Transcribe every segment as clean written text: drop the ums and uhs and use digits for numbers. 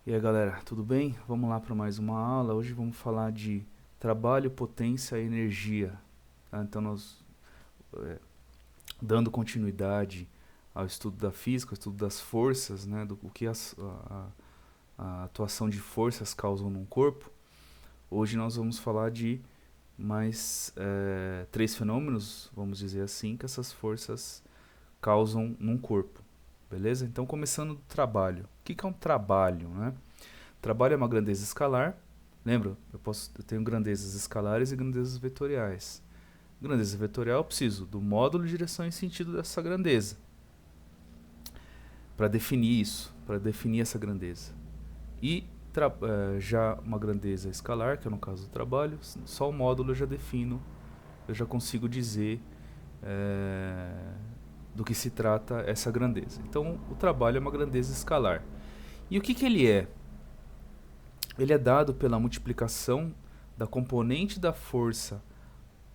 E aí galera, tudo bem? Vamos lá para mais uma aula. Hoje vamos falar de trabalho, potência e energia. Tá? Então nós, dando continuidade ao estudo da física, ao estudo das forças, né, do o que a atuação de forças causam num corpo. Hoje nós vamos falar de mais três fenômenos, vamos dizer assim, que essas forças causam num corpo. Beleza? Então começando do trabalho. O que é um trabalho, né? Trabalho é uma grandeza escalar. Lembra? Eu tenho grandezas escalares e grandezas vetoriais. Grandeza vetorial, eu preciso do módulo, direção e sentido dessa grandeza para definir isso, para definir essa grandeza. E já uma grandeza escalar, que é no caso do trabalho, só o módulo eu já defino, eu já consigo dizer do que se trata essa grandeza. Então, o trabalho é uma grandeza escalar. E o que ele é? Ele é dado pela multiplicação da componente da força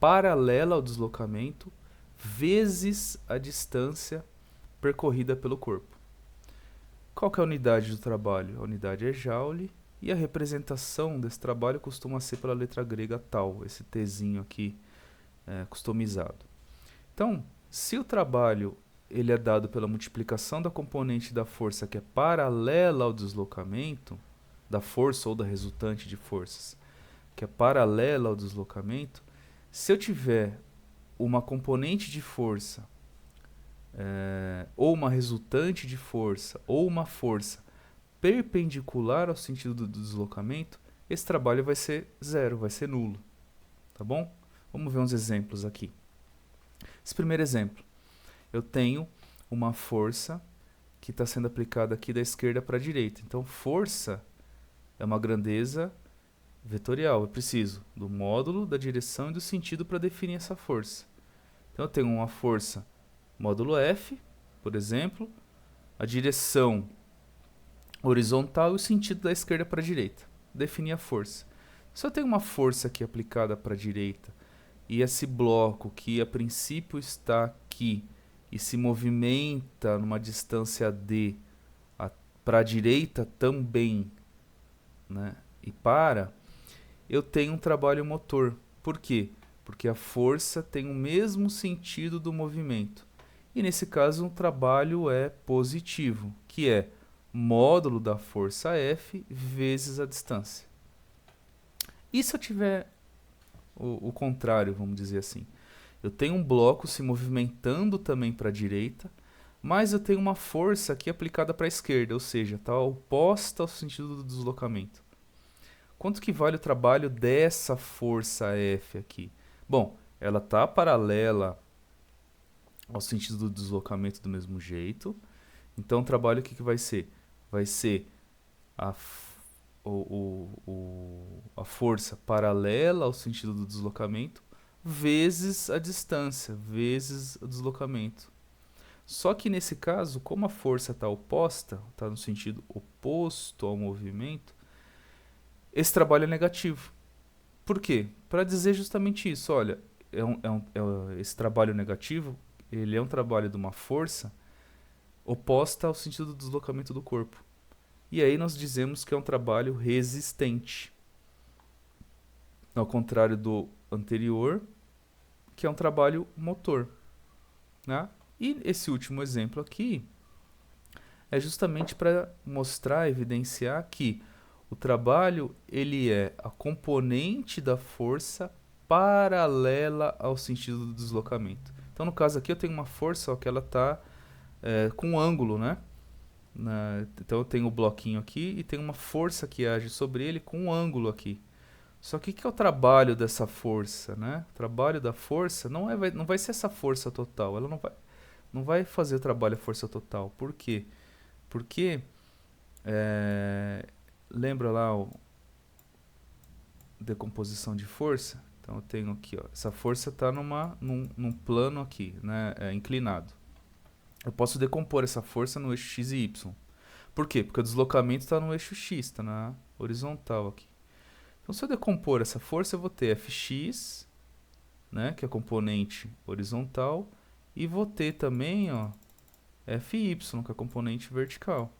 paralela ao deslocamento vezes a distância percorrida pelo corpo. Qual que é a unidade do trabalho? A unidade é joule e a representação desse trabalho costuma ser pela letra grega tal, esse tzinho aqui customizado. Então, se o trabalho ele é dado pela multiplicação da componente da força que é paralela ao deslocamento, da força ou da resultante de forças, que é paralela ao deslocamento, se eu tiver uma componente de força, ou uma resultante de força, ou uma força perpendicular ao sentido do deslocamento, esse trabalho vai ser zero, vai ser nulo. Tá bom? Vamos ver uns exemplos aqui. Esse primeiro exemplo, eu tenho uma força que está sendo aplicada aqui da esquerda para a direita. Então, força é uma grandeza vetorial. Eu preciso do módulo, da direção e do sentido para definir essa força. Então eu tenho uma força módulo F, por exemplo, a direção horizontal e o sentido da esquerda para a direita. Definir a força. Se eu tenho uma força aqui aplicada para a direita e esse bloco que a princípio está aqui e se movimenta numa distância d para a direita também, né, e eu tenho um trabalho motor. Por quê? Porque a força tem o mesmo sentido do movimento. E nesse caso, um trabalho é positivo, que é módulo da força F vezes a distância. E se eu tiver o contrário, vamos dizer assim? Eu tenho um bloco se movimentando também para a direita, mas eu tenho uma força aqui aplicada para a esquerda, ou seja, está oposta ao sentido do deslocamento. Quanto que vale o trabalho dessa força F aqui? Bom, ela está paralela ao sentido do deslocamento do mesmo jeito. Então o trabalho o que vai ser? Vai ser a, a força paralela ao sentido do deslocamento vezes a distância, vezes o deslocamento. Só que nesse caso, como a força está oposta, está no sentido oposto ao movimento, esse trabalho é negativo. Por quê? Para dizer justamente isso. Olha, esse trabalho negativo, ele é um trabalho de uma força oposta ao sentido do deslocamento do corpo. E aí nós dizemos que é um trabalho resistente. Ao contrário do anterior, que é um trabalho motor. Né? E esse último exemplo aqui é justamente para mostrar, evidenciar que o trabalho ele é a componente da força paralela ao sentido do deslocamento. Então, no caso aqui, eu tenho uma força ó, que ela está com um ângulo, né? Então, eu tenho o bloquinho aqui e tenho uma força que age sobre ele com um ângulo aqui. Só que o que é o trabalho dessa força, né? O trabalho da força não vai ser essa força total. Ela não vai fazer o trabalho a força total. Por quê? Porque lembra lá o decomposição de força? Então eu tenho aqui, ó, essa força está num plano aqui, né, inclinado. Eu posso decompor essa força no eixo x e y. Por quê? Porque o deslocamento está no eixo x, está na horizontal aqui. Então se eu decompor essa força, eu vou ter fx, né, que é a componente horizontal, e vou ter também ó, fy, que é a componente vertical.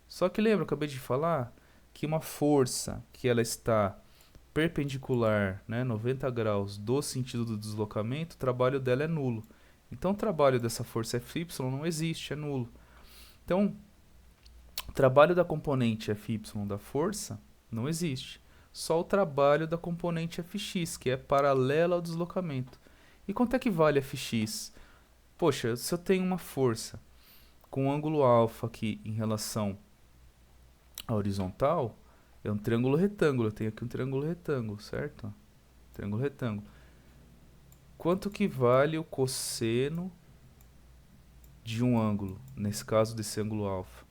Só que lembra, eu acabei de falar que uma força que ela está perpendicular, né, 90 graus do sentido do deslocamento, o trabalho dela é nulo. Então o trabalho dessa força Fy não existe, é nulo. Então, o trabalho da componente Fy da força não existe. Só o trabalho da componente Fx, que é paralela ao deslocamento. E quanto é que vale Fx? Poxa, se eu tenho uma força com ângulo alfa aqui em relação à horizontal, é um triângulo retângulo. Eu tenho aqui um triângulo retângulo, certo? Triângulo retângulo. Quanto que vale o cosseno de um ângulo? Nesse caso, desse ângulo alfa.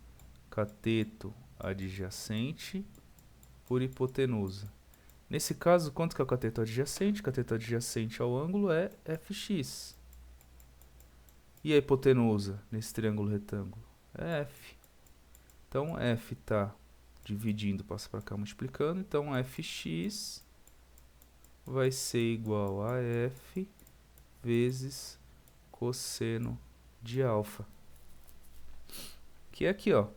Cateto adjacente por hipotenusa. Nesse caso, quanto que é o cateto adjacente? Cateto adjacente ao ângulo é Fx. E a hipotenusa nesse triângulo retângulo? É F. Então, F está dividindo, passa para cá multiplicando. Então, Fx vai ser igual a F vezes cosseno de alfa. Que é aqui, ó.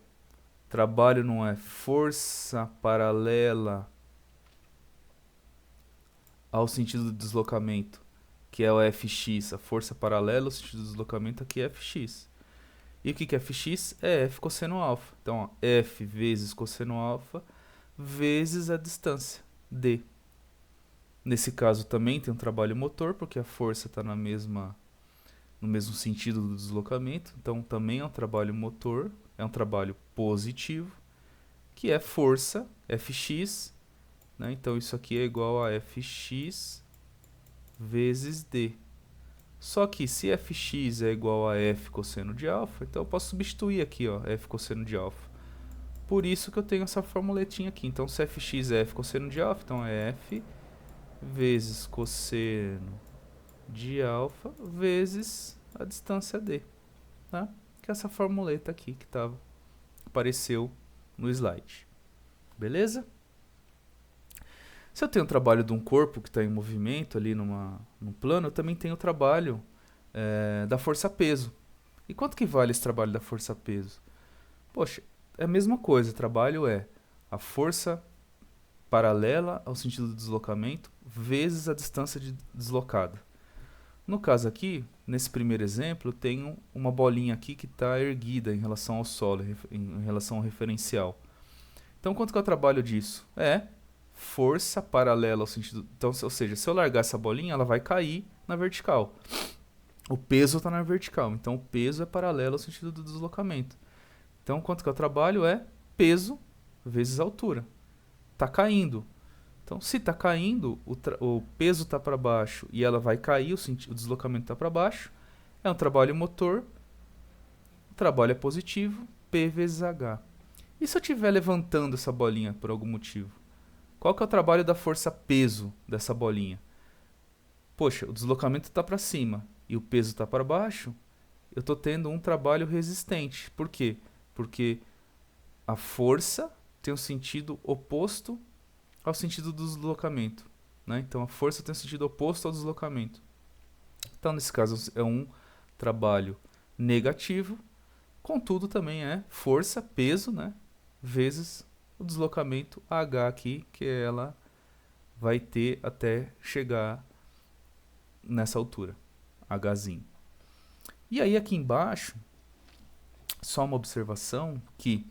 Trabalho não é força paralela ao sentido do deslocamento, que é o Fx. A força paralela ao sentido do deslocamento aqui é Fx. E o que é Fx? É F cosseno alfa. Então, ó, F vezes cosseno alfa vezes a distância, D. Nesse caso também tem um trabalho motor, porque a força está no mesmo sentido do deslocamento. Então, também é um trabalho motor, é um trabalho positivo, que é força, Fx. Né? Então, isso aqui é igual a Fx vezes D. Só que se Fx é igual a F cosseno de alfa, então eu posso substituir aqui, ó, F cosseno de alfa. Por isso que eu tenho essa formuletinha aqui. Então, se Fx é F cosseno de alfa, então é F vezes cosseno de alfa vezes a distância D. Tá? Que é essa formuleta aqui que apareceu no slide. Beleza? Se eu tenho o trabalho de um corpo que está em movimento ali num plano, eu também tenho o trabalho da força-peso. E quanto que vale esse trabalho da força-peso? Poxa, é a mesma coisa. O trabalho é a força paralela ao sentido do deslocamento vezes a distância deslocada. No caso aqui, nesse primeiro exemplo, eu tenho uma bolinha aqui que está erguida em relação ao solo, em relação ao referencial. Então, quanto que é o trabalho disso? É força paralela ao sentido... Então, ou seja, se eu largar essa bolinha, ela vai cair na vertical. O peso está na vertical, então o peso é paralelo ao sentido do deslocamento. Então, quanto que é o trabalho? É peso vezes altura. Está caindo. Então, se está caindo, o peso está para baixo e ela vai cair, o deslocamento está para baixo. É um trabalho motor. O trabalho é positivo, P vezes H. E se eu estiver levantando essa bolinha por algum motivo? Qual que é o trabalho da força peso dessa bolinha? Poxa, o deslocamento está para cima e o peso está para baixo. Eu estou tendo um trabalho resistente. Por quê? Porque a força tem um sentido oposto ao sentido do deslocamento. Né? Então, a força tem um sentido oposto ao deslocamento. Então, nesse caso, é um trabalho negativo. Contudo, também é força, peso, né? Vezes o deslocamento H aqui, que ela vai ter até chegar nessa altura, Hzinho. E aí aqui embaixo, só uma observação que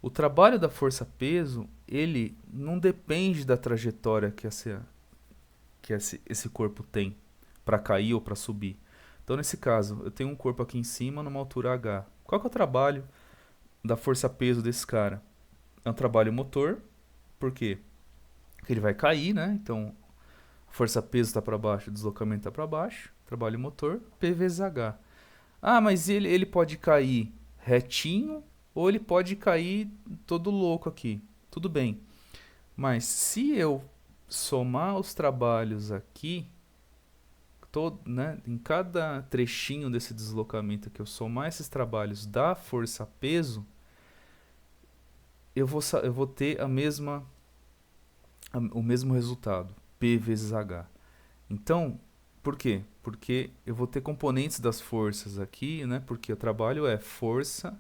o trabalho da força-peso, ele não depende da trajetória que esse corpo tem para cair ou para subir. Então, nesse caso, eu tenho um corpo aqui em cima numa altura H. Qual que é o trabalho da força-peso desse cara? É um trabalho motor, por quê? Porque ele vai cair, né? Então, a força-peso está para baixo, o deslocamento está para baixo, trabalho motor, P vezes H. Ah, mas ele pode cair retinho ou ele pode cair todo louco aqui. Tudo bem. Mas se eu somar os trabalhos aqui, né, em cada trechinho desse deslocamento que eu somar esses trabalhos da força-peso, eu vou ter o mesmo resultado, P vezes H. Então, por quê? Porque eu vou ter componentes das forças aqui, né? Porque o trabalho é força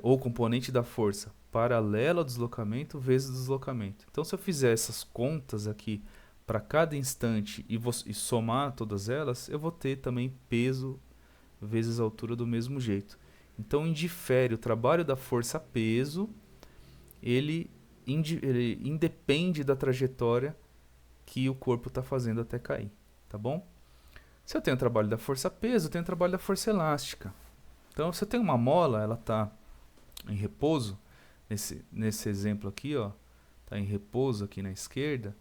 ou componente da força paralela ao deslocamento vezes o deslocamento. Então, se eu fizer essas contas aqui para cada instante e somar todas elas, eu vou ter também peso vezes a altura do mesmo jeito. Então, indifere o trabalho da força-peso, ele independe da trajetória que o corpo está fazendo até cair, tá bom? Se eu tenho o trabalho da força-peso, eu tenho o trabalho da força elástica. Então, se eu tenho uma mola, ela está em repouso, nesse exemplo aqui, ó, está em repouso aqui na esquerda.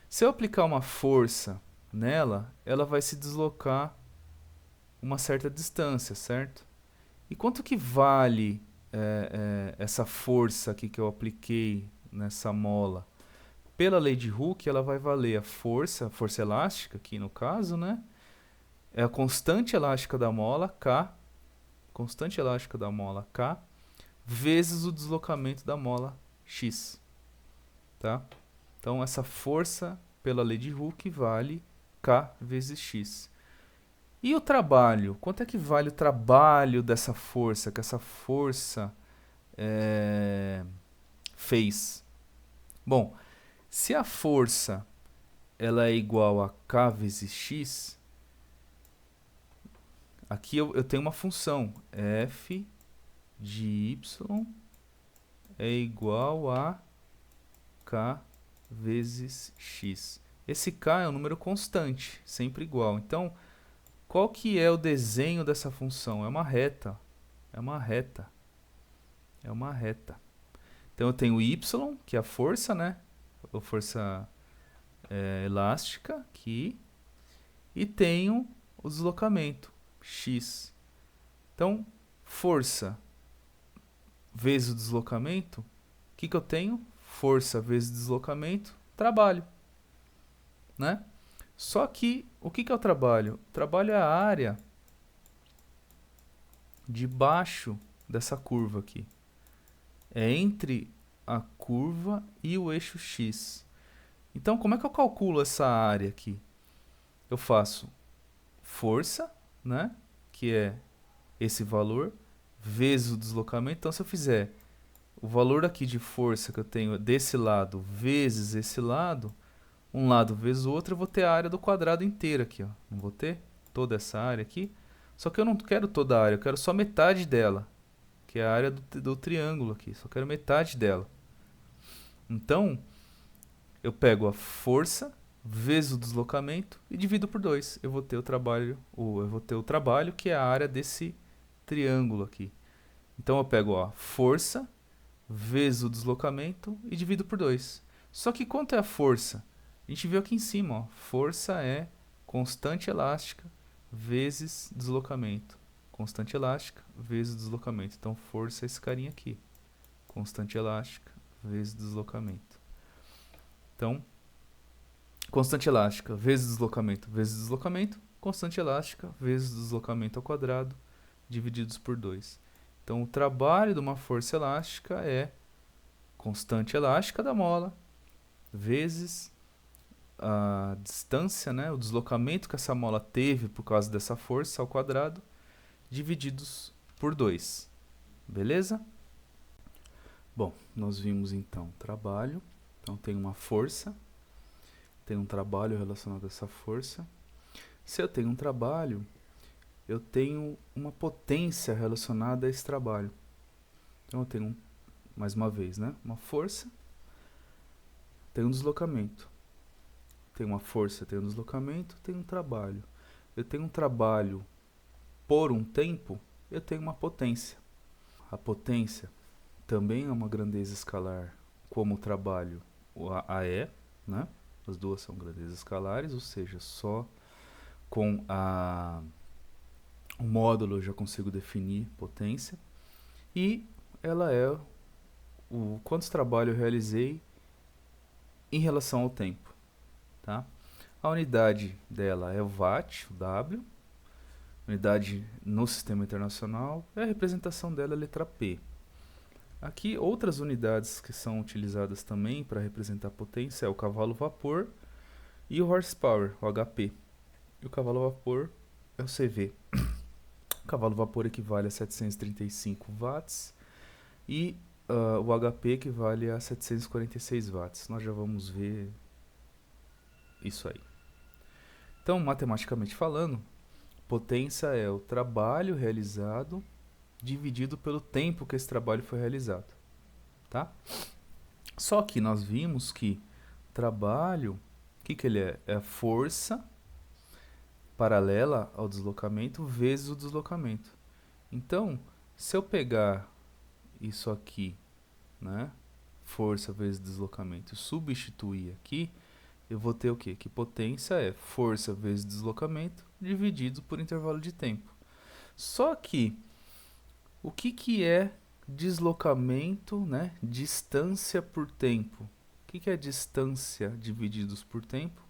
Se eu aplicar uma força nela, ela vai se deslocar uma certa distância, certo? E quanto que vale essa força aqui que eu apliquei nessa mola? Pela lei de Hooke, ela vai valer a força elástica, aqui no caso, né? É a constante elástica da mola, K, constante elástica da mola, K, vezes o deslocamento da mola, X. Tá? Então, essa força, pela lei de Hooke, vale K vezes X. E o trabalho? Quanto é que vale o trabalho dessa força, que essa força fez? Bom, se a força ela é igual a K vezes X, aqui eu tenho uma função, f de y é igual a K vezes X. Esse K é um número constante, sempre igual. Então, qual que é o desenho dessa função? É uma reta. É uma reta. É uma reta. Então, eu tenho y, que é a força, né? A força elástica aqui. E tenho o deslocamento, x. Então, força vezes o deslocamento, o que eu tenho? Força vezes deslocamento, trabalho. Né? Só que, o que é o trabalho? O trabalho é a área debaixo dessa curva aqui. É entre a curva e o eixo x. Então, como é que eu calculo essa área aqui? Eu faço força, né? Que é esse valor, vezes o deslocamento. Então, se eu fizer o valor aqui de força que eu tenho desse lado vezes esse lado, um lado vezes o outro, eu vou ter a área do quadrado inteira aqui, ó. Não vou ter toda essa área aqui. Só que eu não quero toda a área, eu quero só metade dela, que é a área do triângulo aqui. Só quero metade dela. Então, eu pego a força vezes o deslocamento e divido por 2. Eu vou ter o trabalho, que é a área desse triângulo aqui. Então, eu pego a força vezes o deslocamento e divido por 2. Só que quanto é a força? A gente viu aqui em cima, ó, força é constante elástica vezes deslocamento. Constante elástica vezes deslocamento. Então, força é esse carinha aqui. Constante elástica vezes deslocamento. Então, constante elástica vezes deslocamento, constante elástica vezes deslocamento ao quadrado, divididos por 2. Então, o trabalho de uma força elástica é constante elástica da mola vezes a distância, né, o deslocamento que essa mola teve por causa dessa força ao quadrado, divididos por 2. Beleza? Bom, nós vimos então trabalho. Então, tem uma força, tem um trabalho relacionado a essa força. Se eu tenho um trabalho, eu tenho uma potência relacionada a esse trabalho. Então, eu tenho, mais uma vez, né, uma força, tem um deslocamento. Tem uma força, tem um deslocamento, tem um trabalho. Eu tenho um trabalho por um tempo, eu tenho uma potência. A potência também é uma grandeza escalar, como o trabalho, o AE, né? As duas são grandezas escalares, ou seja, só com o módulo eu já consigo definir potência. E ela é o quantos trabalho eu realizei em relação ao tempo. Tá? A unidade dela é o watt, o W. Unidade no sistema internacional. E a representação dela é a letra P. Aqui, outras unidades que são utilizadas também para representar potência é o cavalo-vapor e o horsepower, o HP. E o cavalo-vapor é o CV. O cavalo vapor equivale a 735 watts e o HP equivale a 746 watts. Nós já vamos ver isso aí. Então, matematicamente falando, potência é o trabalho realizado dividido pelo tempo que esse trabalho foi realizado, tá? Só que nós vimos que trabalho, o que ele é? É a força paralela ao deslocamento vezes o deslocamento. Então, se eu pegar isso aqui, né, força vezes deslocamento, e substituir aqui, eu vou ter o quê? Que potência é força vezes deslocamento dividido por intervalo de tempo. Só que, o que é deslocamento, né, distância por tempo? O que é distância divididos por tempo?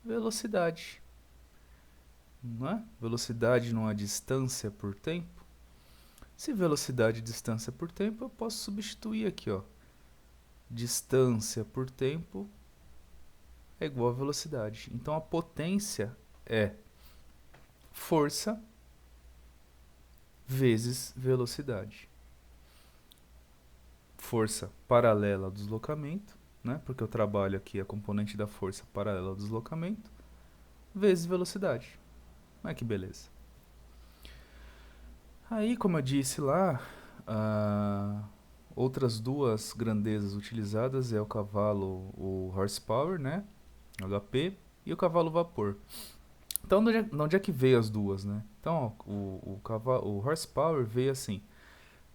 Velocidade. Não é? Velocidade não é distância por tempo? Se velocidade é distância por tempo, eu posso substituir aqui, ó. Distância por tempo é igual a velocidade. Então a potência é força vezes velocidade. Força paralela ao deslocamento, né? Porque eu trabalho aqui a componente da força paralela ao deslocamento, vezes velocidade. Olha que beleza. Aí, como eu disse lá, outras duas grandezas utilizadas é o cavalo, o horsepower, né? HP, e o cavalo vapor. Então, de onde é que veio as duas, né? Então, ó, o horsepower veio assim.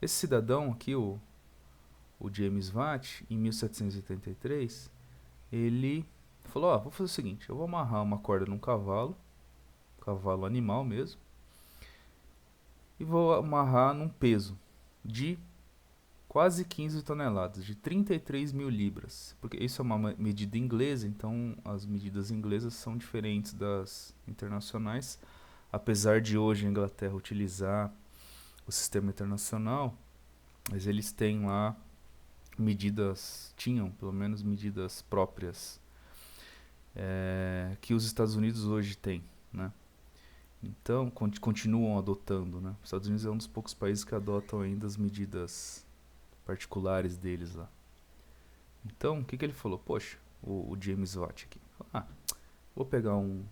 Esse cidadão aqui, o James Watt, em 1783, ele falou, ó, vou fazer o seguinte, eu vou amarrar uma corda num cavalo animal mesmo, e vou amarrar num peso de quase 15 toneladas, de 33 mil libras. Porque isso é uma medida inglesa, então as medidas inglesas são diferentes das internacionais. Apesar de hoje a Inglaterra utilizar o sistema internacional, mas eles têm lá tinham pelo menos medidas próprias, que os Estados Unidos hoje têm, né? Então, continuam adotando, né? Os Estados Unidos é um dos poucos países que adotam ainda as medidas particulares deles lá. Então, o que ele falou? Poxa, o James Watt aqui. Vou pegar um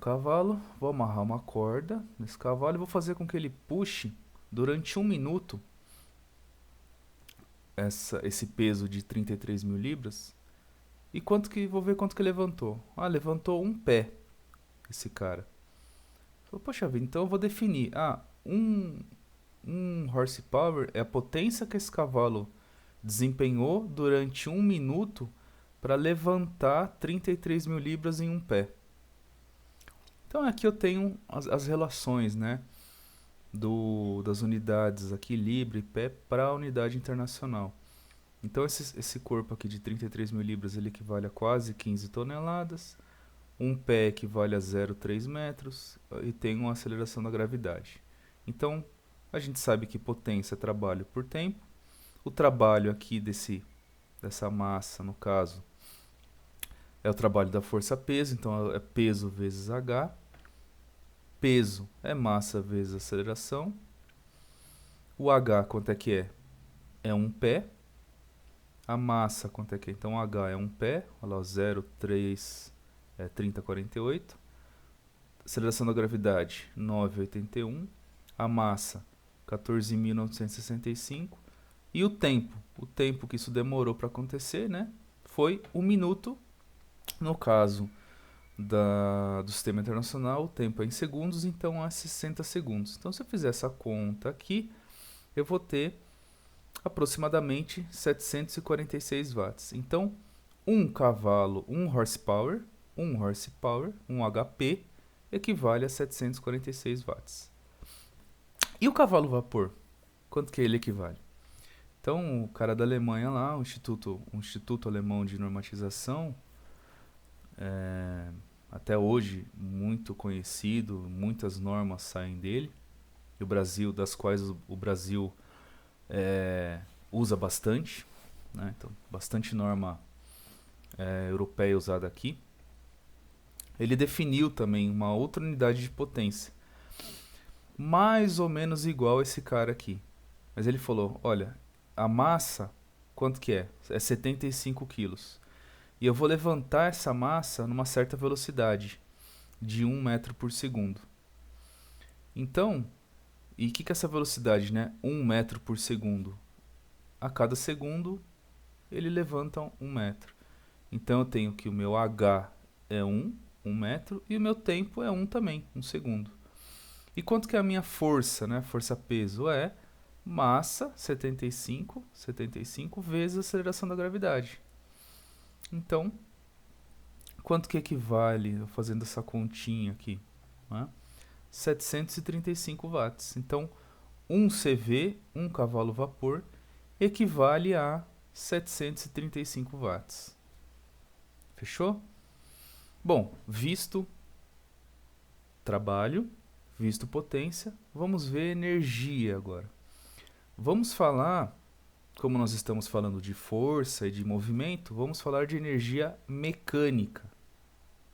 cavalo, vou amarrar uma corda nesse cavalo e vou fazer com que ele puxe durante 1 minuto esse peso de 33 mil libras. E vou ver quanto que levantou. Levantou um pé esse cara. Falei, poxa vida, então eu vou definir. Um horsepower é a potência que esse cavalo desempenhou durante 1 minuto para levantar 33 mil libras em um pé. Então aqui eu tenho as relações, né, das unidades aqui, libra e pé, para a unidade internacional. Então esse corpo aqui de 33 mil libras ele equivale a quase 15 toneladas. Um pé equivale a 0,3 metros e tem uma aceleração da gravidade. Então, a gente sabe que potência é trabalho por tempo. O trabalho aqui dessa massa, no caso, é o trabalho da força-peso, então é peso vezes H. Peso é massa vezes aceleração. O H, quanto é que é? É um pé. A massa, quanto é que é? Então, o H é um pé. Olha lá, 0,3 é 30,48. Aceleração da gravidade, 9,81. A massa, 14.965. E o tempo que isso demorou para acontecer, né, foi 1 minuto. No caso do sistema internacional, o tempo é em segundos, então é 60 segundos. Então, se eu fizer essa conta aqui, eu vou ter aproximadamente 746 watts. Então, um cavalo, um horsepower, um HP, equivale a 746 watts. E o cavalo vapor? Quanto que ele equivale? Então, o cara da Alemanha lá, o Instituto Alemão de Normatização, até hoje muito conhecido, muitas normas saem dele, e o Brasil, das quais o Brasil usa bastante, né? Então, bastante norma europeia usada aqui. Ele definiu também uma outra unidade de potência. mais ou menos igual a esse cara aqui. Mas ele falou, olha, a massa, quanto que é? É 75 quilos. E eu vou levantar essa massa numa certa velocidade, de 1 metro por segundo. Então, e o que é essa velocidade, né? 1 metro por segundo. A cada segundo, ele levanta 1 metro. Então, eu tenho que o meu H é 1 metro, e o meu tempo é 1 também, 1 segundo. E quanto que é a minha força, né? Força-peso é massa, 75 vezes a aceleração da gravidade. Então, quanto que equivale, fazendo essa continha aqui, né? 735 watts. Então, 1 CV, 1 cavalo-vapor, equivale a 735 watts. Fechou? Bom, visto trabalho, visto potência, vamos ver energia agora. Vamos falar, como nós estamos falando de força e de movimento, vamos falar de energia mecânica.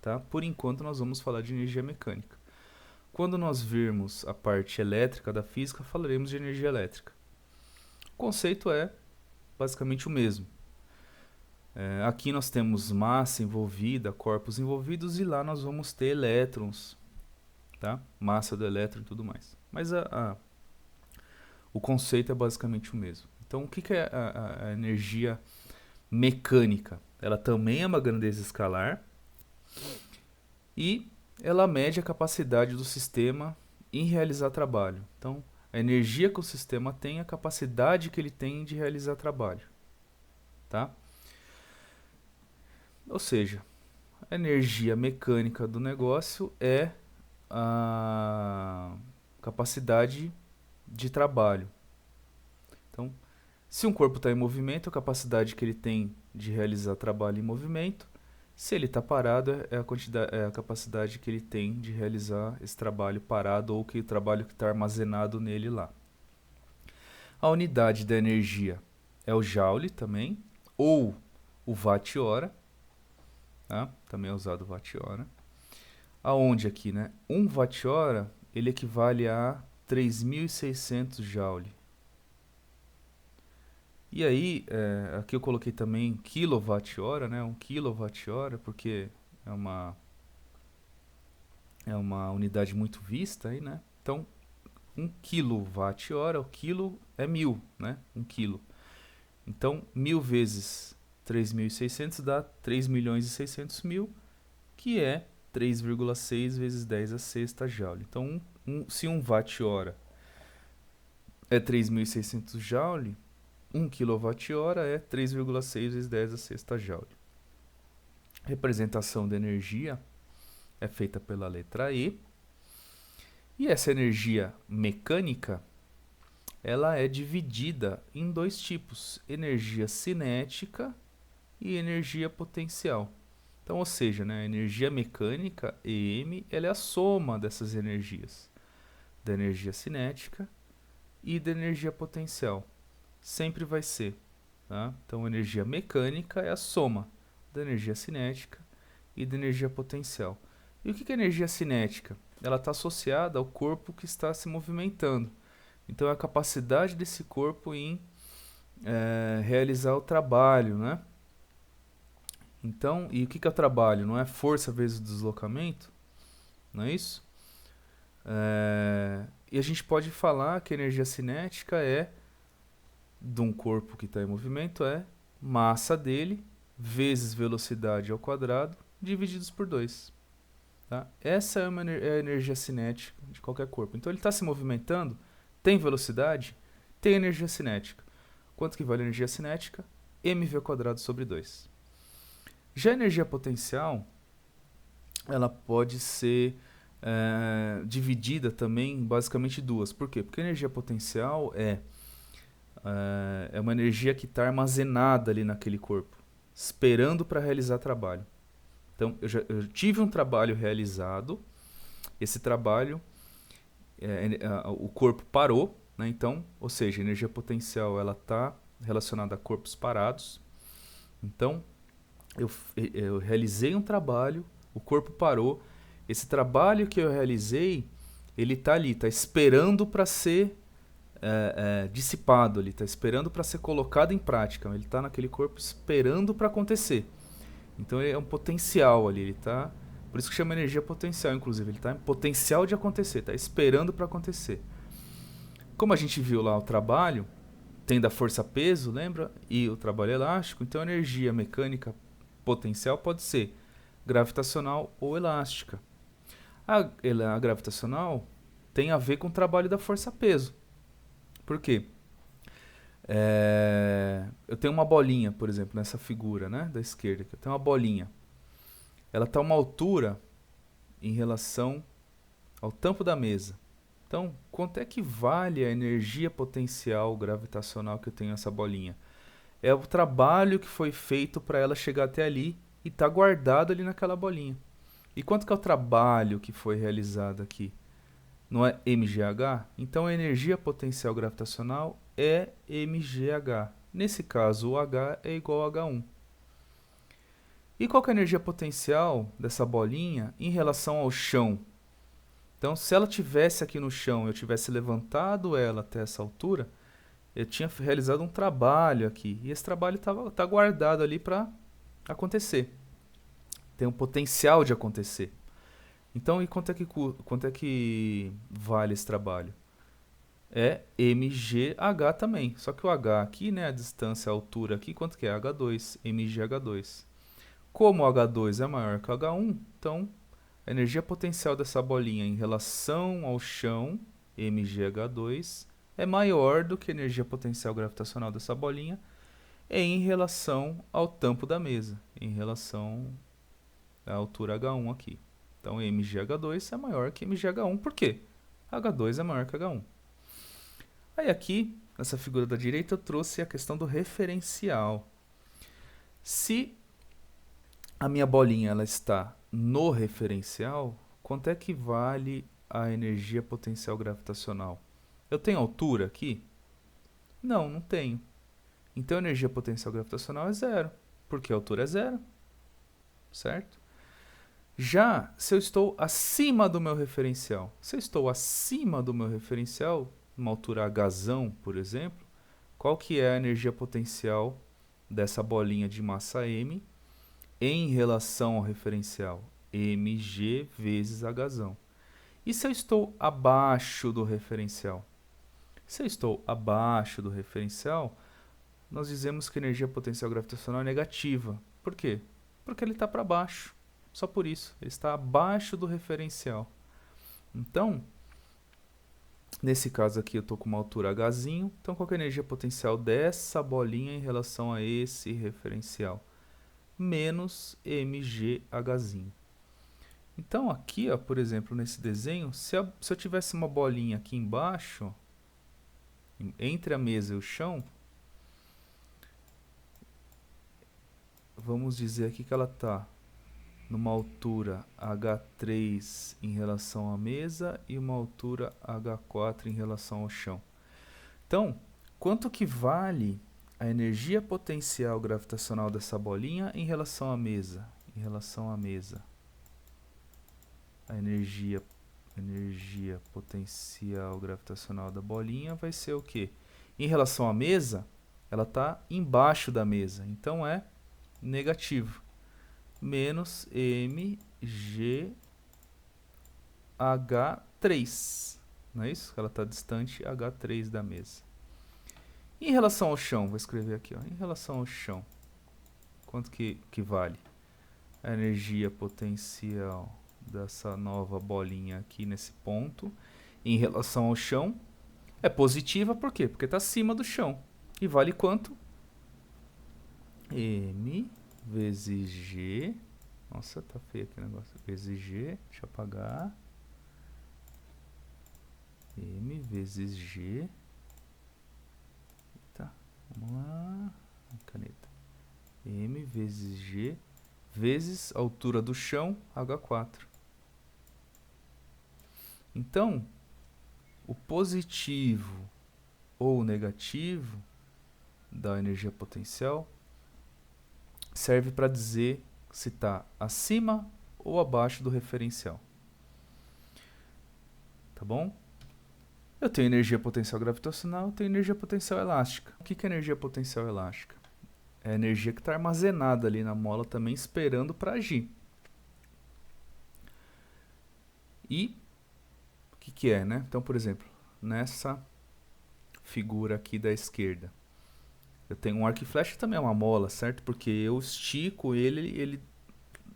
Tá? Por enquanto, nós vamos falar de energia mecânica. Quando nós virmos a parte elétrica da física, falaremos de energia elétrica. O conceito é basicamente o mesmo. Aqui nós temos massa envolvida, corpos envolvidos, e lá nós vamos ter elétrons, tá? Massa do elétron e tudo mais. Mas o conceito é basicamente o mesmo. Então, o que é a energia mecânica? Ela também é uma grandeza escalar e ela mede a capacidade do sistema em realizar trabalho. Então, a energia que o sistema tem, a capacidade que ele tem de realizar trabalho. Tá? Ou seja, a energia mecânica do negócio é a capacidade de trabalho. Então, se um corpo está em movimento, a capacidade que ele tem de realizar trabalho em movimento. Se ele está parado, é a capacidade que ele tem de realizar esse trabalho parado, ou que o trabalho que está armazenado nele lá. A unidade da energia é o joule também, ou o watt-hora. Tá? Também é usado o watt-hora. Aonde aqui, né? 1 watt-hora, ele equivale a 3.600 joule. E aí, aqui eu coloquei também quilowatt-hora, né? 1 quilowatt-hora, porque é uma unidade muito vista aí, né? Então, 1 quilowatt-hora, o quilo é 1000, né? 1 quilo. Então, 1000 vezes 3.600 dá 3.600.000, que é 3,6 vezes 10 a sexta joule. Então, se 1 watt-hora é 3.600 joule, 1 kWh é 3,6 vezes 10 a sexta joule. Representação da energia é feita pela letra E. E essa energia mecânica, ela é dividida em dois tipos: energia cinética e energia potencial. Então, ou seja, né, a energia mecânica, EM, ela é a soma dessas energias, da energia cinética e da energia potencial. Sempre vai ser. Tá? Então, a energia mecânica é a soma da energia cinética e da energia potencial. E o que é energia cinética? Ela está associada ao corpo que está se movimentando. Então, é a capacidade desse corpo em realizar o trabalho, né? Então, e o que é o trabalho? Não é força vezes deslocamento? Não é isso? E a gente pode falar que a energia cinética é de um corpo que está em movimento, é massa dele vezes velocidade ao quadrado divididos por 2. Tá? Essa é a energia cinética de qualquer corpo. Então ele está se movimentando, tem velocidade, tem energia cinética. Quanto que vale a energia cinética? mv quadrado sobre 2. Já a energia potencial, ela pode ser dividida também em basicamente duas. Por quê? Porque a energia potencial é uma energia que está armazenada ali naquele corpo, esperando para realizar trabalho. Então, eu tive um trabalho realizado, esse trabalho, o corpo parou, né? Então, ou seja, a energia potencial ela está relacionada a corpos parados. Então, eu realizei um trabalho, o corpo parou. Esse trabalho que eu realizei, ele está ali, está esperando para ser dissipado, ele está esperando para ser colocado em prática. Ele está naquele corpo esperando para acontecer. Então ele é um potencial ali, ele está... Por isso que chama energia potencial, inclusive. Ele está em potencial de acontecer, está esperando para acontecer. Como a gente viu lá o trabalho, tem da força-peso, lembra? E o trabalho elástico. Então a energia mecânica potencial pode ser gravitacional ou elástica. A gravitacional tem a ver com o trabalho da força-peso. Por quê? Eu tenho uma bolinha, por exemplo, nessa figura, né, da esquerda. Eu tenho uma bolinha. Ela está a uma altura em relação ao tampo da mesa. Então, quanto é que vale a energia potencial gravitacional que eu tenho nessa bolinha? É o trabalho que foi feito para ela chegar até ali e está guardado ali naquela bolinha. E quanto que é o trabalho que foi realizado aqui? Não é mgh? Então a energia potencial gravitacional é mgh. Nesse caso, o H é igual a H1. E qual que é a energia potencial dessa bolinha em relação ao chão? Então, se ela tivesse aqui no chão, eu tivesse levantado ela até essa altura, eu tinha realizado um trabalho aqui. E esse trabalho está guardado ali para acontecer. Tem um potencial de acontecer. Então, e quanto é que vale esse trabalho? É mgh também. Só que o h aqui, né, a distância, a altura aqui, quanto que é? H2, mgh2. Como o H2 é maior que o H1, então a energia potencial dessa bolinha em relação ao chão, mgh2, é maior do que a energia potencial gravitacional dessa bolinha em relação ao tampo da mesa, em relação à altura H1 aqui. Então mgh2 é maior que mgh1, por quê? H2 é maior que H1. Aí aqui, nessa figura da direita, eu trouxe a questão do referencial. Se a minha bolinha ela está no referencial, quanto é que vale a energia potencial gravitacional? Eu tenho altura aqui? Não, não tenho. Então a energia potencial gravitacional é zero, porque a altura é zero, certo? Já se eu estou acima do meu referencial, numa altura Hzão, por exemplo, qual que é a energia potencial dessa bolinha de massa m em relação ao referencial? mg vezes Hzão. E se eu estou abaixo do referencial? Se eu estou abaixo do referencial, nós dizemos que a energia potencial gravitacional é negativa. Por quê? Porque ele está para baixo. Só por isso. Ele está abaixo do referencial. Então, nesse caso aqui eu estou com uma altura Hzinho. Então, qual que é a energia potencial dessa bolinha em relação a esse referencial? Menos mgHzinho. Então, aqui, ó, por exemplo, nesse desenho, se eu tivesse uma bolinha aqui embaixo, entre a mesa e o chão, vamos dizer aqui que ela está numa altura H3 em relação à mesa e uma altura H4 em relação ao chão. Então, quanto que vale a energia potencial gravitacional dessa bolinha em relação à mesa? Em relação à mesa. A energia potencial gravitacional da bolinha vai ser o quê? Em relação à mesa, ela está embaixo da mesa, então é negativo. Menos mgh3, não é isso? Ela está distante h3 da mesa. Em relação ao chão, vou escrever aqui, ó, em relação ao chão, quanto que vale a energia potencial dessa nova bolinha aqui nesse ponto em relação ao chão? É positiva, por quê? Porque está acima do chão. E vale quanto? M vezes G. Nossa, tá feio aqui o negócio. Vezes G. Deixa eu apagar. M vezes G. Tá. Vamos lá. Caneta. M vezes G vezes a altura do chão, H4. Então, o positivo ou o negativo da energia potencial serve para dizer se está acima ou abaixo do referencial. tá bom? Eu tenho energia potencial gravitacional, eu tenho energia potencial elástica. O que é energia potencial elástica? É a energia que está armazenada ali na mola também esperando para agir. E o que é, né? Então, por exemplo, nessa figura aqui da esquerda, eu tenho um arco e flecha, também é uma mola, certo? Porque eu estico ele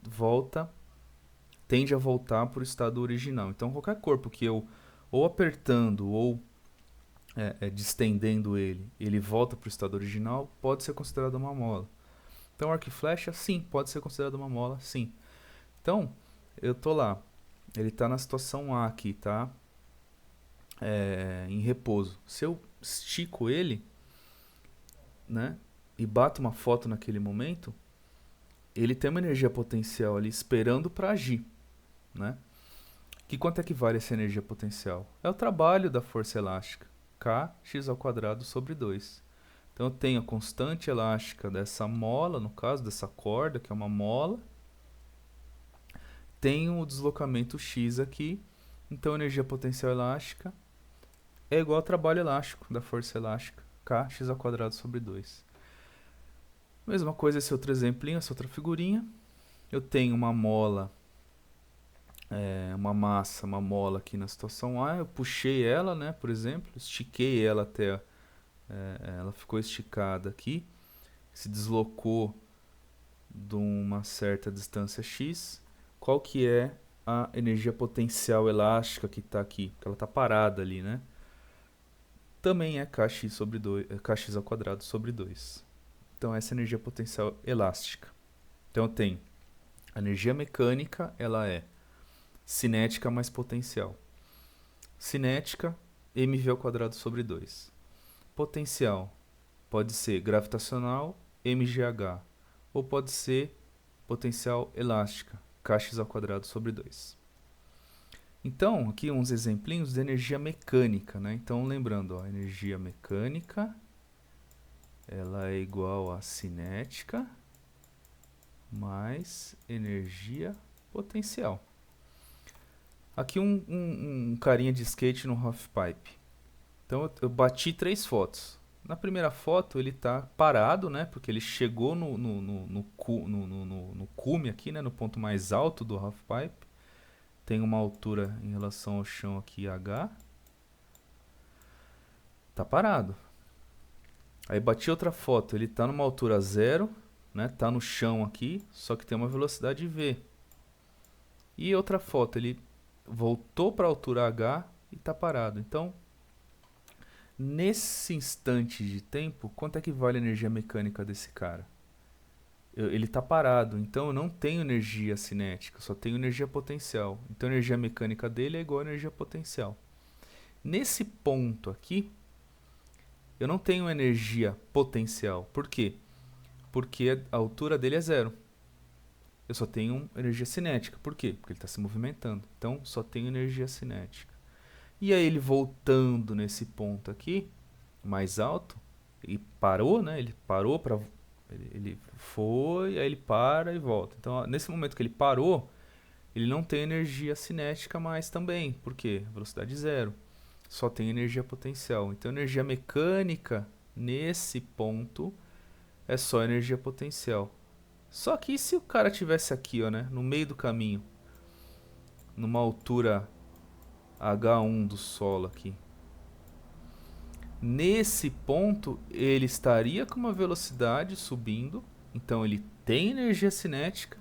volta, tende a voltar para o estado original. Então, qualquer corpo que eu ou apertando ou distendendo ele volta para o estado original, pode ser considerado uma mola. Então, arco e flecha, sim, pode ser considerado uma mola, sim. Então, eu tô lá, ele está na situação A aqui, tá? Em repouso. Se eu estico ele, né, e bato uma foto naquele momento, ele tem uma energia potencial ali esperando para agir, né? Que quanto é que vale essa energia potencial? É o trabalho da força elástica, kx² sobre 2. Então eu tenho a constante elástica dessa mola, no caso dessa corda, que é uma mola. Tenho o deslocamento x aqui, então a energia potencial elástica é igual ao trabalho elástico da força elástica, kx² sobre 2. Mesma coisa esse outro exemplinho, essa outra figurinha. Eu tenho uma mola, uma massa, uma mola aqui na situação A. Eu puxei ela, né, por exemplo, estiquei ela até, ela ficou esticada aqui, se deslocou de uma certa distância x. Qual que é a energia potencial elástica que está aqui? Porque ela está parada ali, né? Também é kx sobre 2, kx² sobre 2. Então essa é a energia potencial elástica. Então eu tenho a energia mecânica, ela é cinética mais potencial. Cinética, mv² sobre 2. Potencial pode ser gravitacional, mgh, ou pode ser potencial elástica, kx² sobre 2. Então, aqui uns exemplinhos de energia mecânica, né? Então, lembrando, ó, energia mecânica, ela é igual a cinética mais energia potencial. Aqui um carinha de skate no halfpipe. Então eu bati 3 fotos. Na primeira foto ele está parado, né? Porque ele chegou no cume aqui, né? No ponto mais alto do halfpipe. Tem uma altura em relação ao chão aqui, h. Tá parado. Aí bati outra foto, ele está numa altura 0, né? Tá no chão aqui, só que tem uma velocidade v. E outra foto, ele voltou para a altura h e está parado. Então, nesse instante de tempo, quanto é que vale a energia mecânica desse cara? Ele está parado, então eu não tenho energia cinética, só tenho energia potencial. Então a energia mecânica dele é igual a energia potencial. Nesse ponto aqui, eu não tenho energia potencial. Por quê? Porque a altura dele é 0. Eu só tenho energia cinética. Por quê? Porque ele está se movimentando. Então só tenho energia cinética. E aí ele voltando nesse ponto aqui, mais alto, e parou, né? Ele parou para... Ele foi, aí ele para e volta. Então, nesse momento que ele parou, ele não tem energia cinética mais também. Por quê? Velocidade 0. Só tem energia potencial. Então, energia mecânica, nesse ponto, é só energia potencial. Só que e se o cara tivesse aqui, ó, né? No meio do caminho, numa altura h1 do solo aqui. Nesse ponto, ele estaria com uma velocidade subindo, então ele tem energia cinética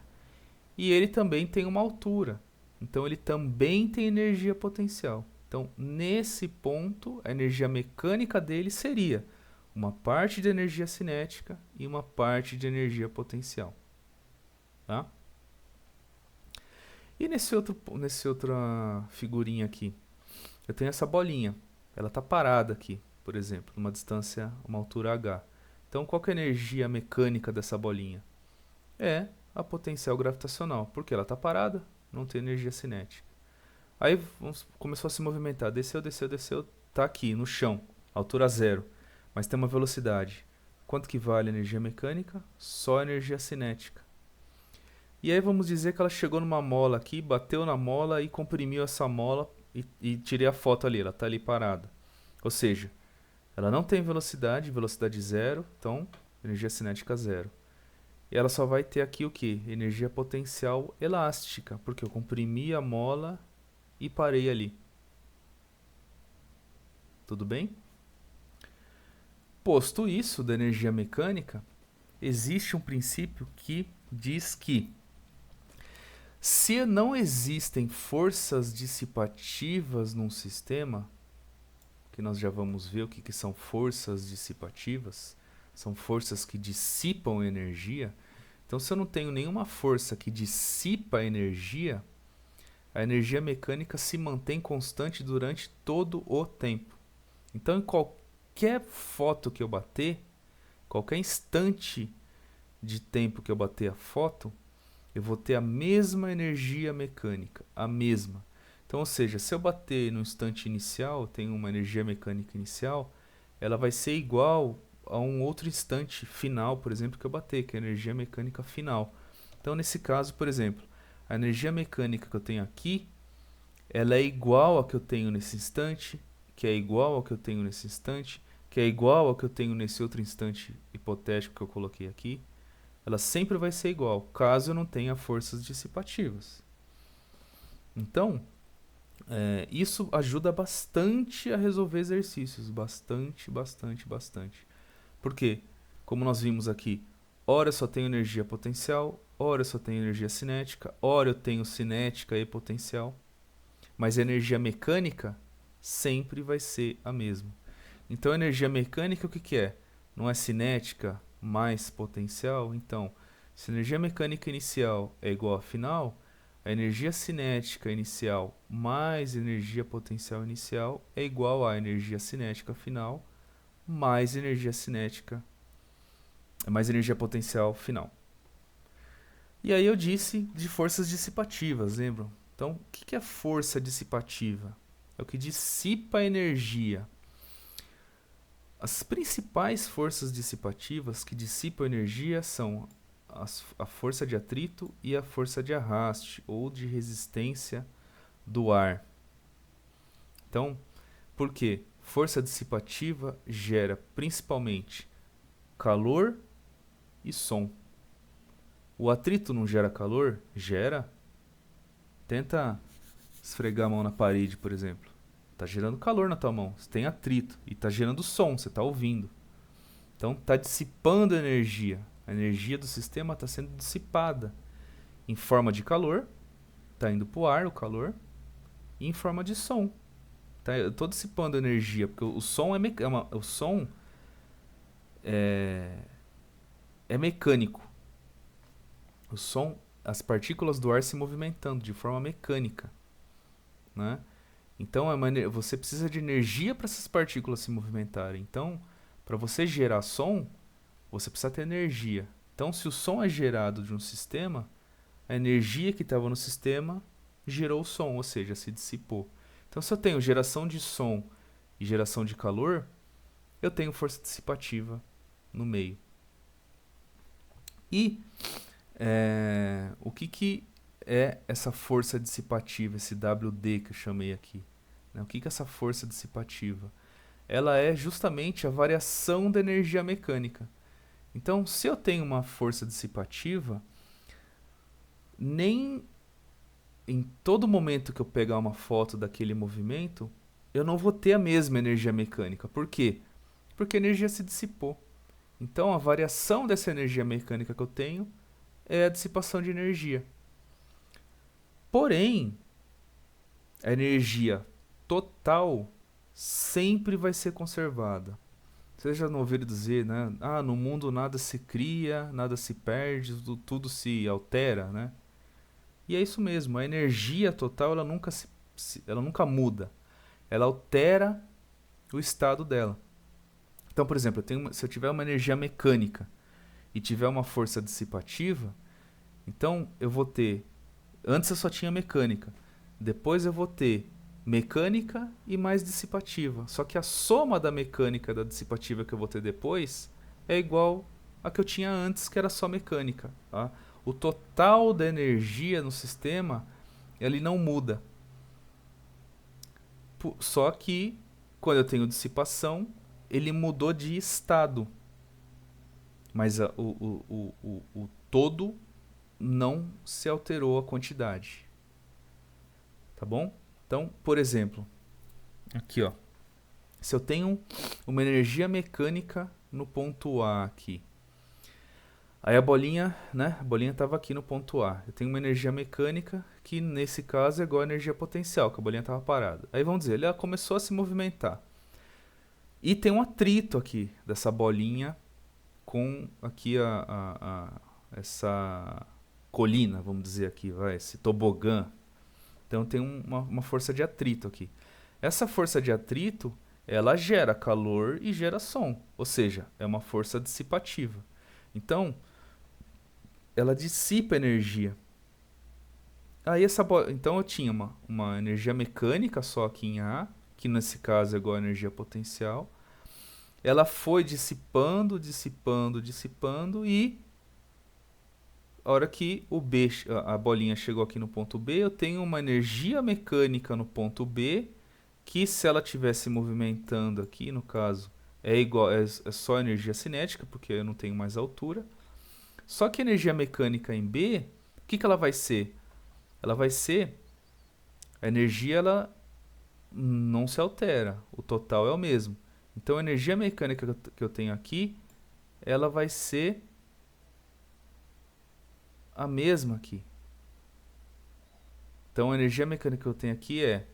e ele também tem uma altura, então ele também tem energia potencial. Então, nesse ponto, a energia mecânica dele seria uma parte de energia cinética e uma parte de energia potencial. Tá? E nessa outra figurinha aqui, eu tenho essa bolinha, ela está parada aqui. Por exemplo, numa distância, uma altura h. Então, qual que é a energia mecânica dessa bolinha? É a potencial gravitacional, porque ela está parada, não tem energia cinética. Aí começou a se movimentar, desceu, desceu, desceu, está aqui no chão, altura 0, mas tem uma velocidade. Quanto que vale a energia mecânica? Só a energia cinética. E aí vamos dizer que ela chegou numa mola aqui, bateu na mola e comprimiu essa mola e tirei a foto ali, ela está ali parada. Ou seja, ela não tem velocidade, velocidade zero, então energia cinética zero. E ela só vai ter aqui o que? Energia potencial elástica, porque eu comprimi a mola e parei ali. Tudo bem? Posto isso da energia mecânica, existe um princípio que diz que se não existem forças dissipativas num sistema, que nós já vamos ver o que são forças dissipativas, são forças que dissipam energia. Então, se eu não tenho nenhuma força que dissipa energia, a energia mecânica se mantém constante durante todo o tempo. Então, em qualquer foto que eu bater, qualquer instante de tempo que eu bater a foto, eu vou ter a mesma energia mecânica, a mesma. Então, ou seja, se eu bater no instante inicial, tem uma energia mecânica inicial, ela vai ser igual a um outro instante final, por exemplo, que eu bater, que é a energia mecânica final. Então, nesse caso, por exemplo, a energia mecânica que eu tenho aqui, ela é igual a que eu tenho nesse instante, que é igual ao que eu tenho nesse instante, que é igual ao que eu tenho nesse outro instante hipotético que eu coloquei aqui. Ela sempre vai ser igual, caso eu não tenha forças dissipativas. Então, isso ajuda bastante a resolver exercícios. Bastante, bastante, bastante. Por quê? Como nós vimos aqui, ora eu só tenho energia potencial, ora eu só tenho energia cinética, ora eu tenho cinética e potencial. Mas a energia mecânica sempre vai ser a mesma. Então, a energia mecânica o que é? Não é cinética mais potencial? Então, se a energia mecânica inicial é igual à final, a energia cinética inicial mais energia potencial inicial é igual à energia cinética final mais energia cinética mais energia potencial final. E aí eu disse de forças dissipativas, lembram? Então, o que é força dissipativa? É o que dissipa a energia. As principais forças dissipativas que dissipam energia são a força de atrito e a força de arraste ou de resistência do ar. Então, por quê? Força dissipativa gera principalmente calor e som. O atrito não gera calor? Gera. Tenta esfregar a mão na parede, por exemplo. Está gerando calor na tua mão. Você tem atrito e está gerando som, você está ouvindo. Então está dissipando energia. A energia do sistema está sendo dissipada em forma de calor, está indo para o ar o calor, e em forma de som. Eu estou dissipando energia, porque o som o som é mecânico. O som, as partículas do ar se movimentando de forma mecânica, né? Então você precisa de energia para essas partículas se movimentarem. Então, para você gerar som, você precisa ter energia. Então, se o som é gerado de um sistema, a energia que estava no sistema gerou o som, ou seja, se dissipou. Então, se eu tenho geração de som e geração de calor, eu tenho força dissipativa no meio. E o que é essa força dissipativa, esse WD que eu chamei aqui? O que é essa força dissipativa? Ela é justamente a variação da energia mecânica. Então, se eu tenho uma força dissipativa, nem em todo momento que eu pegar uma foto daquele movimento, eu não vou ter a mesma energia mecânica. Por quê? Porque a energia se dissipou. Então, a variação dessa energia mecânica que eu tenho é a dissipação de energia. Porém, a energia total sempre vai ser conservada. Vocês já não ouviram dizer, né? No mundo nada se cria, nada se perde, tudo se altera, né? E é isso mesmo, a energia total ela nunca muda. Ela altera o estado dela. Então, por exemplo, se eu tiver uma energia mecânica e tiver uma força dissipativa, então eu vou ter... Antes eu só tinha mecânica. Depois eu vou ter mecânica e mais dissipativa. Só que a soma da mecânica e da dissipativa que eu vou ter depois é igual a que eu tinha antes, que era só mecânica. Tá? O total da energia no sistema, ele não muda. Só que, quando eu tenho dissipação, ele mudou de estado. Mas o todo não se alterou a quantidade. Tá bom? Então, por exemplo, aqui ó. Se eu tenho uma energia mecânica no ponto A aqui. Aí a bolinha, né? A bolinha estava aqui no ponto A. Eu tenho uma energia mecânica que nesse caso é igual a energia potencial, que a bolinha estava parada. Aí vamos dizer, ela começou a se movimentar. E tem um atrito aqui dessa bolinha com aqui essa colina, vamos dizer aqui, esse tobogã. Então tem uma força de atrito aqui. Essa força de atrito, ela gera calor e gera som. Ou seja, é uma força dissipativa. Então, ela dissipa energia. Aí então eu tinha uma energia mecânica só aqui em A, que nesse caso é igual a energia potencial. Ela foi dissipando, dissipando, dissipando e a hora que a bolinha chegou aqui no ponto B, eu tenho uma energia mecânica no ponto B, que se ela estivesse movimentando aqui, no caso, é só energia cinética, porque eu não tenho mais altura. Só que a energia mecânica em B, o que ela vai ser? Ela vai ser... A energia ela não se altera, o total é o mesmo. Então a energia mecânica que eu tenho aqui, ela vai ser a mesma aqui. Então a energia mecânica que eu tenho aqui é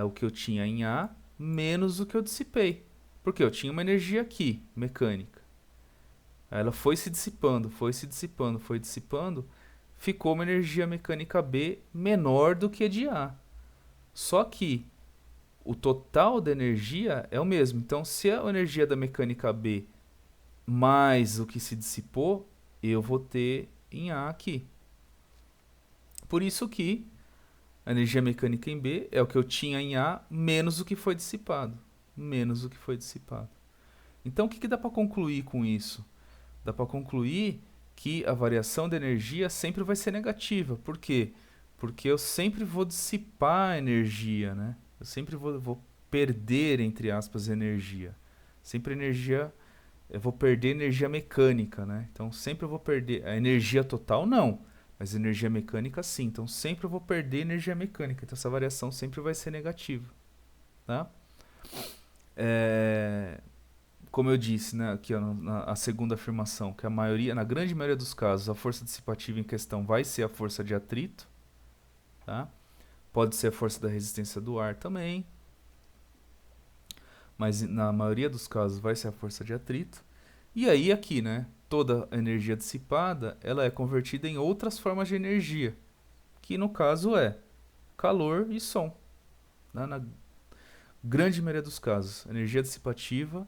o que eu tinha em A menos o que eu dissipei. Porque eu tinha uma energia aqui, mecânica. Aí ela foi se dissipando, foi se dissipando, foi dissipando, ficou uma energia mecânica B menor do que a de A. Só que o total da energia é o mesmo. Então, se a energia da mecânica B mais o que se dissipou, eu vou ter em A aqui. Por isso que a energia mecânica em B é o que eu tinha em A menos o que foi dissipado. Menos o que foi dissipado. Então, o que dá para concluir com isso? Dá para concluir que a variação da energia sempre vai ser negativa. Por quê? Porque eu sempre vou dissipar a energia, né? Eu sempre vou perder, entre aspas, energia. Sempre energia... Eu vou perder energia mecânica, né? Então, sempre eu vou perder... A energia total, não. Mas energia mecânica, sim. Então, sempre eu vou perder energia mecânica. Então, essa variação sempre vai ser negativa. Tá? Como eu disse, né, aqui ó, a segunda afirmação, que na grande maioria dos casos, a força dissipativa em questão vai ser a força de atrito. Tá? Pode ser a força da resistência do ar também. Mas na maioria dos casos vai ser a força de atrito. E aí aqui, né, toda a energia dissipada, ela é convertida em outras formas de energia, que no caso é calor e som. Né? Na grande maioria dos casos, a energia dissipativa,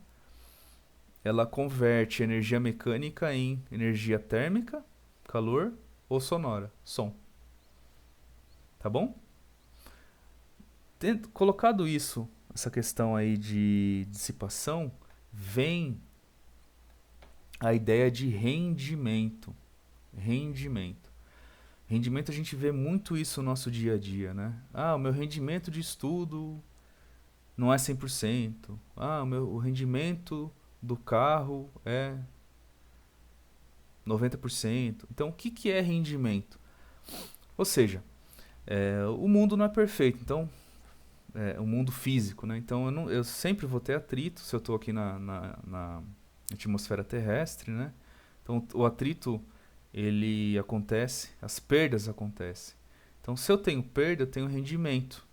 ela converte energia mecânica em energia térmica, calor, ou sonora, som. Tá bom? Colocado isso, essa questão aí de dissipação, vem a ideia de rendimento. Rendimento. Rendimento a gente vê muito isso no nosso dia a dia, né? Ah, o meu rendimento de estudo não é 100%. Ah, o rendimento do carro é 90%. Então, o que é rendimento? Ou seja, o mundo não é perfeito. Então, o mundo físico, né? Então, eu sempre vou ter atrito se eu estou aqui na atmosfera terrestre, né? Então, o atrito, ele acontece, as perdas acontecem. Então, se eu tenho perda, eu tenho rendimento.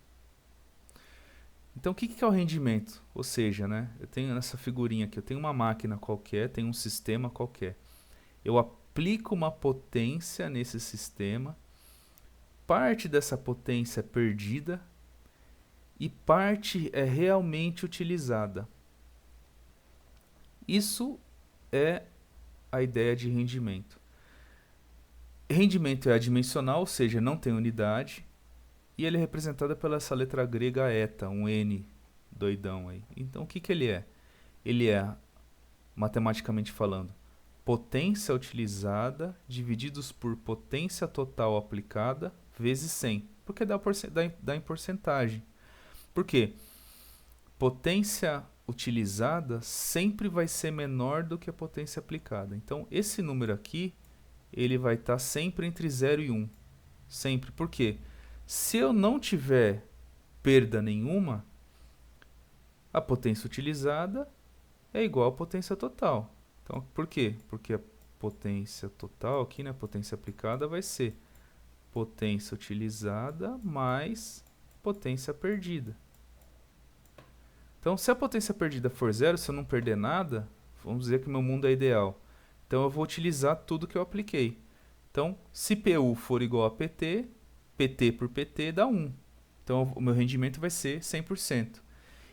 Então, o que é o rendimento? Ou seja, né, eu tenho nessa figurinha aqui, eu tenho uma máquina qualquer, tenho um sistema qualquer. Eu aplico uma potência nesse sistema, parte dessa potência é perdida e parte é realmente utilizada. Isso é a ideia de rendimento. Rendimento é adimensional, ou seja, não tem unidade. E ele é representado pela essa letra grega eta, um N doidão aí. Então, o que ele é? Ele é, matematicamente falando, potência utilizada divididos por potência total aplicada vezes 100. Porque dá em porcentagem. Por quê? potência utilizada sempre vai ser menor do que a potência aplicada. Então, esse número aqui, ele vai estar sempre entre 0 e 1. Sempre. Por quê? Se eu não tiver perda nenhuma, a potência utilizada é igual à potência total. Então, por quê? Porque a potência total aqui, né, a potência aplicada, vai ser potência utilizada mais potência perdida. Então, se a potência perdida for zero, se eu não perder nada, vamos dizer que meu mundo é ideal. Então, eu vou utilizar tudo que eu apliquei. Então, se PU for igual a PT, PT por PT dá 1. Então, o meu rendimento vai ser 100%.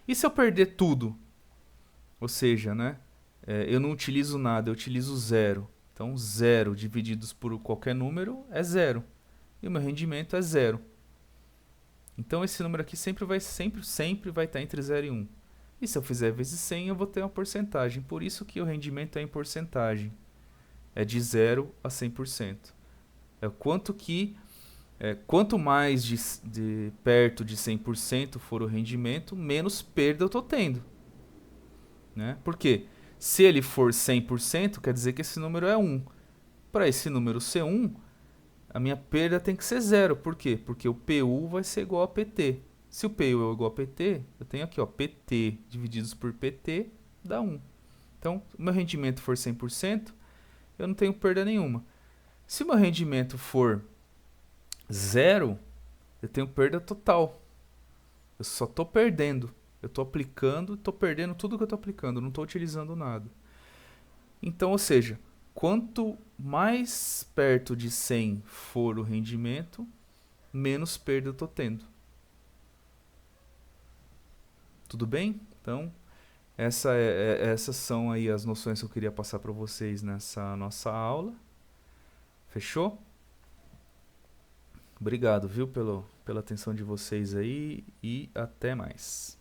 E se eu perder tudo? Ou seja, né, eu não utilizo nada, eu utilizo zero. Então, 0 divididos por qualquer número é 0. E o meu rendimento é 0. Então, esse número aqui sempre vai estar entre 0 e 1. E se eu fizer vezes 100, eu vou ter uma porcentagem. Por isso que o rendimento é em porcentagem. É de 0 a 100%. É quanto mais de perto de 100% for o rendimento, menos perda eu estou tendo. Né? Por quê? Se ele for 100%, quer dizer que esse número é 1. Para esse número ser 1, a minha perda tem que ser 0. Por quê? Porque o PU vai ser igual a PT. Se o PU é igual a PT, eu tenho aqui, ó, PT divididos por PT dá 1. Então, se o meu rendimento for 100%, eu não tenho perda nenhuma. Se o meu rendimento for 0, eu tenho perda total. Eu só estou perdendo. Eu estou aplicando, estou perdendo tudo que eu estou aplicando, não estou utilizando nada. Então, ou seja, quanto mais perto de 100 for o rendimento, menos perda eu estou tendo. Tudo bem? Então, essas são aí as noções que eu queria passar para vocês nessa nossa aula. Fechou? Obrigado, viu, pela atenção de vocês aí e até mais.